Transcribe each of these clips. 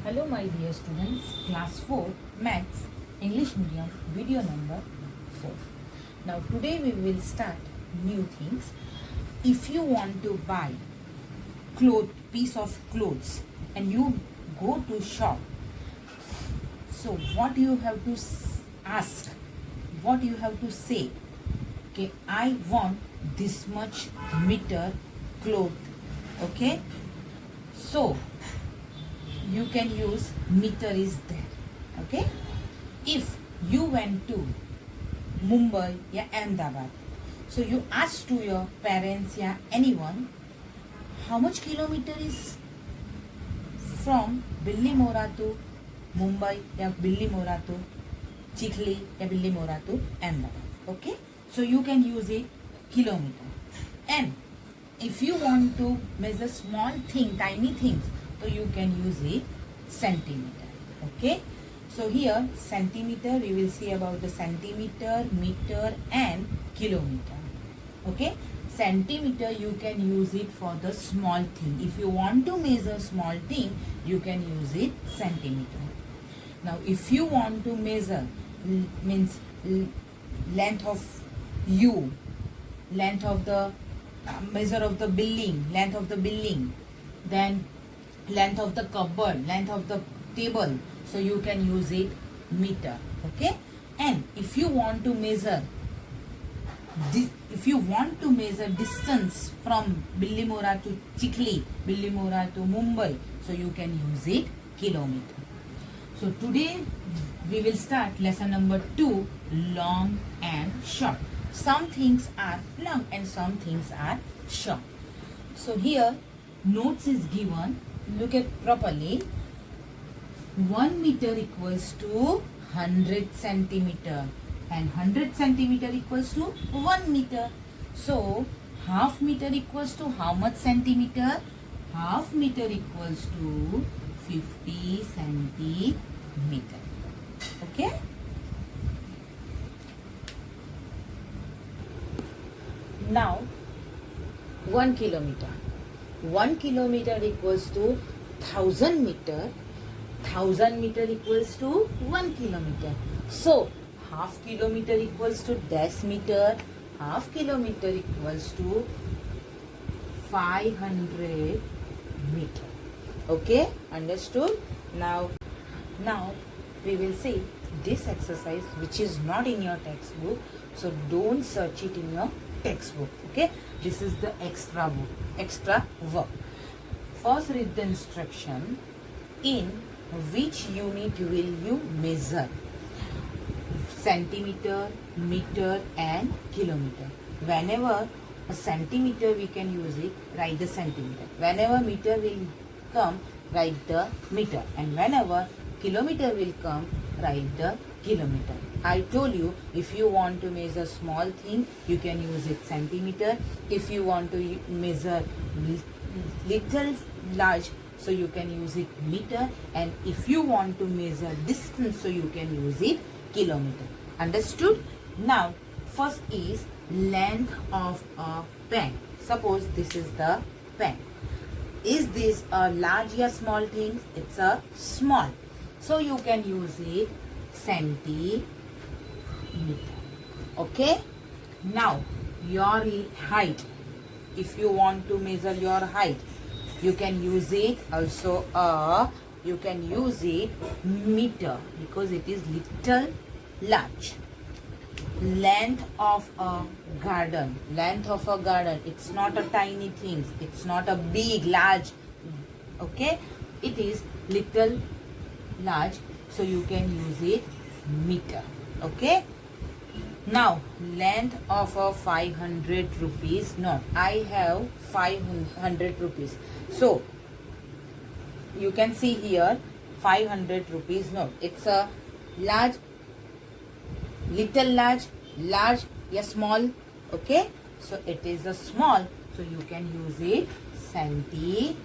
Hello my dear students, class 4 maths English medium video number 4. Now today we will start new things. If you want to buy piece of clothes and you go to shop, so what you have to ask, what you have to say, okay, I want this much meter cloth, okay, so you can use meter is there, okay. If you went to Mumbai या Ahmedabad, so you ask to your parents या anyone how much kilometer is from Billimora to Mumbai या Billimora to Chikhli या Billimora to Ahmedabad, okay. So you can use a kilometer. And if you want to measure small thing, tiny things, so you can use a centimeter, okay. So here centimeter, we will see about the centimeter, meter and kilometer, okay. Centimeter you can use it for the small thing. If you want to measure small thing, you can use it centimeter. Now if you want to measure means length of length of the measure of the building, length of the building, then length of the cupboard, length of the table, so you can use it meter, okay. And if you want to measure distance from Billimora to Chikhli, Billimora to Mumbai, so you can use it kilometer. So today we will start lesson number 2, long and short. Some things are long and some things are short. So here notes is given. Look at properly. 1 meter equals to 100 centimeter and 100 centimeter equals to 1 meter. So half meter equals to how much centimeter? Half meter equals to 50 centimeter. Okay. Now 1 kilometer. 1 kilometer equals to 1000 meter. 1000 meter equals to 1 kilometer. So half kilometer equals to dash meter. Half kilometer equals to 500 meter. Okay, understood? Now we will see this exercise which is not in your textbook. So don't search it in your textbook. Okay, this is the extra work. First read the instruction. In which unit will you measure? Centimeter, meter and kilometer. Whenever a centimeter we can use it, write the centimeter. Whenever meter will come, write the meter. And whenever kilometer will come, write the kilometer. I told you, if you want to measure small thing, you can use it centimeter. If you want to measure little large, so you can use it meter. And if you want to measure distance, so you can use it kilometer. Understood? Now first is length of a pen. Suppose this is the pen. Is this a large or small thing? It's a small. So you can use it centimeter. Okay. Now your height. If you want to measure your height, you can use it also you can use it meter because it is little large. Length of a garden. Length of a garden. It's not a tiny thing. It's not a big, large. Okay. It is little large. So you can use it meter. Okay. Now length of a 500 rupees note. I have 500 rupees. So you can see here 500 rupees note. It's a large, little large, large, yeah, small. Okay. So it is a small. So you can use it centimeter.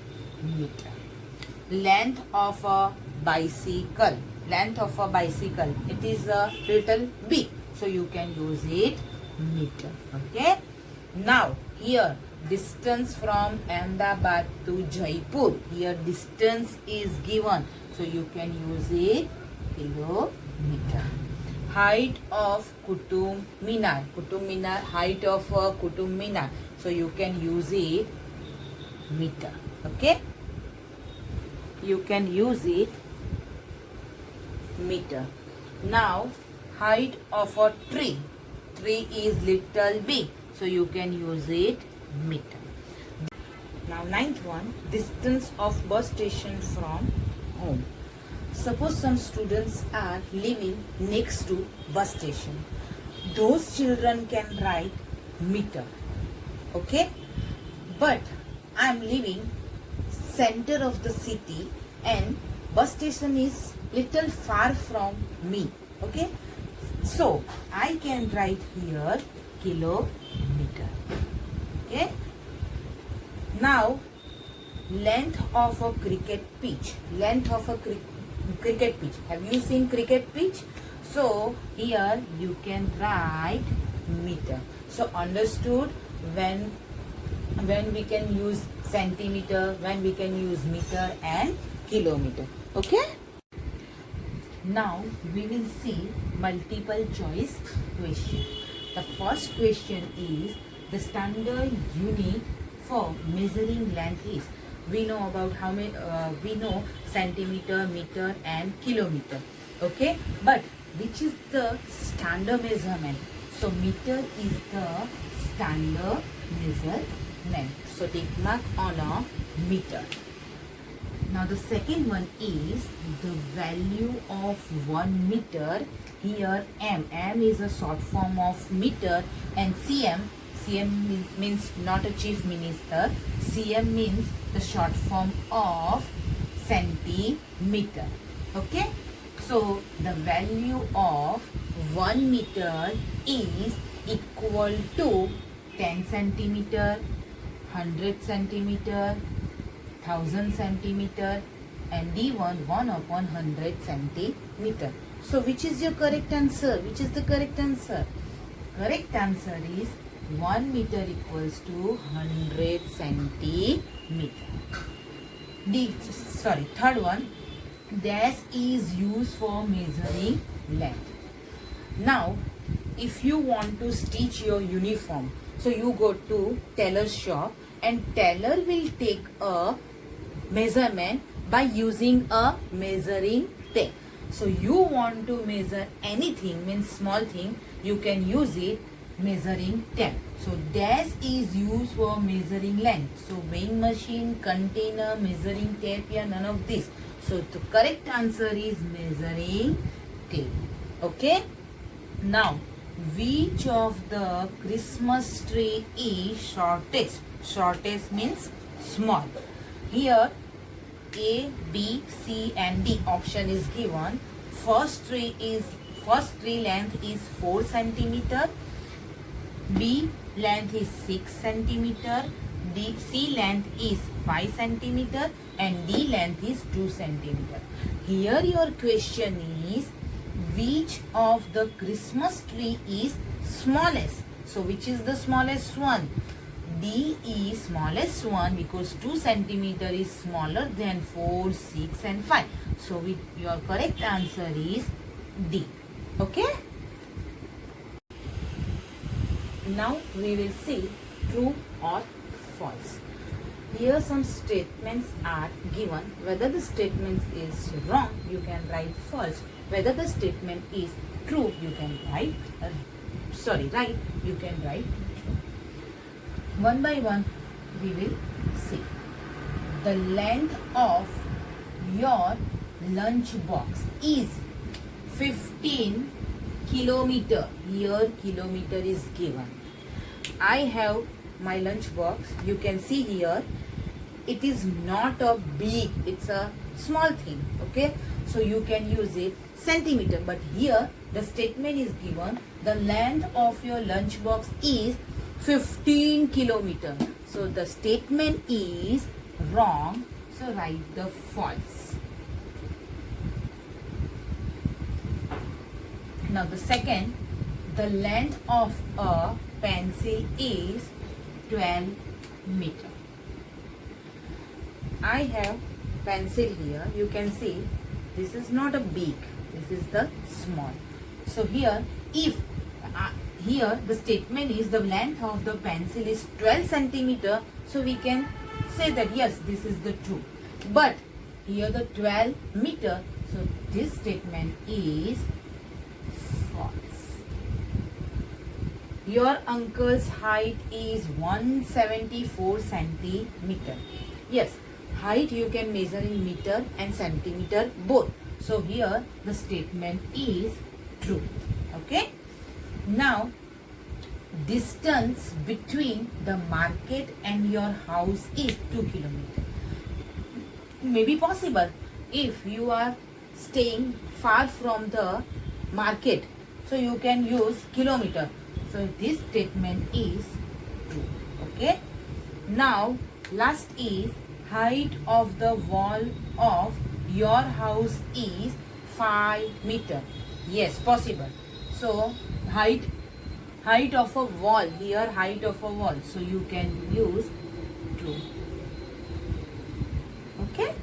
Length of a bicycle. Length of a bicycle. It is a little big. So you can use it meter. Okay. Now here distance from Ahmedabad to Jaipur. Here distance is given, so you can use it kilometer. Height of Qutub Minar. Qutub Minar, height of Qutub Minar. So you can use it meter. Okay? You can use it meter. Now, height of a tree. Tree is little big, so you can use it meter. Now, ninth one, distance of bus station from home. Suppose some students are living next to bus station. Those children can write meter. Okay? But I am living center of the city and bus station is little far from me. Okay? So, I can write here kilometer. Okay? Now, length of a cricket pitch. Length of a cricket pitch. Have you seen cricket pitch? So, here you can write meter. So, understood when we can use centimeter, when we can use meter and kilometer. Okay? Now we will see multiple choice question. The first question is the standard unit for measuring length is. We know about how many, we know centimeter, meter and kilometer. Okay? But which is the standard measurement? So meter is the standard measurement. So take mark on a meter. Now the second one is the value of 1 meter. Here M is a short form of meter and CM means not a chief minister. CM means the short form of centimeter. Okay. So the value of 1 meter is equal to 10 centimeter, 100 centimeter, 1000 centimeter and D1 1 upon 100 centimeter. So which is your correct answer? Which is the correct answer? Correct answer is 1 meter equals to 100 centimeter. Third one. Dash is used for measuring length. Now, if you want to stitch your uniform, so you go to tailor's shop and tailor will take a measurement by using a measuring tape. So you want to measure anything, means small thing, you can use it measuring tape. So dash is used for measuring length. So weighing machine, container, measuring tape, yeah, none of this. So the correct answer is measuring tape. Okay? Now, which of the Christmas tree is shortest? Shortest means small. Here A, B, C and D option is given. First tree length is 4 centimeter. B length is 6 centimeter. C length is 5 centimeter and D length is 2 centimeter. Here your question is which of the Christmas tree is smallest? So which is the smallest one? D is smallest one because 2 centimeter is smaller than 4, 6 and 5. So your correct answer is D. Okay? Now we will see true or false. Here some statements are given. Whether the statement is wrong, you can write false. Whether the statement is true, you can write right, you can write true. One by one, we will see. The length of your lunch box is 15 kilometer. Here kilometer is given. I have my lunch box. You can see here it is not a big, it's a small thing. Okay, so you can use it centimeter, but here the statement is given the length of your lunch box is 15 kilometer. So the statement is wrong, so write the false. Now the second, the length of a pencil is 12 meter. I have pencil here. You can see this is not a big, this is the small. So here, if here the statement is the length of the pencil is 12 centimeter, so we can say that yes, this is the true. But here the 12 meter, so this statement is false. Your uncle's height is 174 centimeter. Yes, height you can measure in meter and centimeter both. So here the statement is true. Okay. Now, distance between the market and your house is 2 kilometers. Maybe possible if you are staying far from the market, so you can use kilometer. So this statement is true. Okay. Now, last is height of the wall of your house is 5 meter. Yes, possible. So height of a wall, here height of a wall, so you can use true. Okay.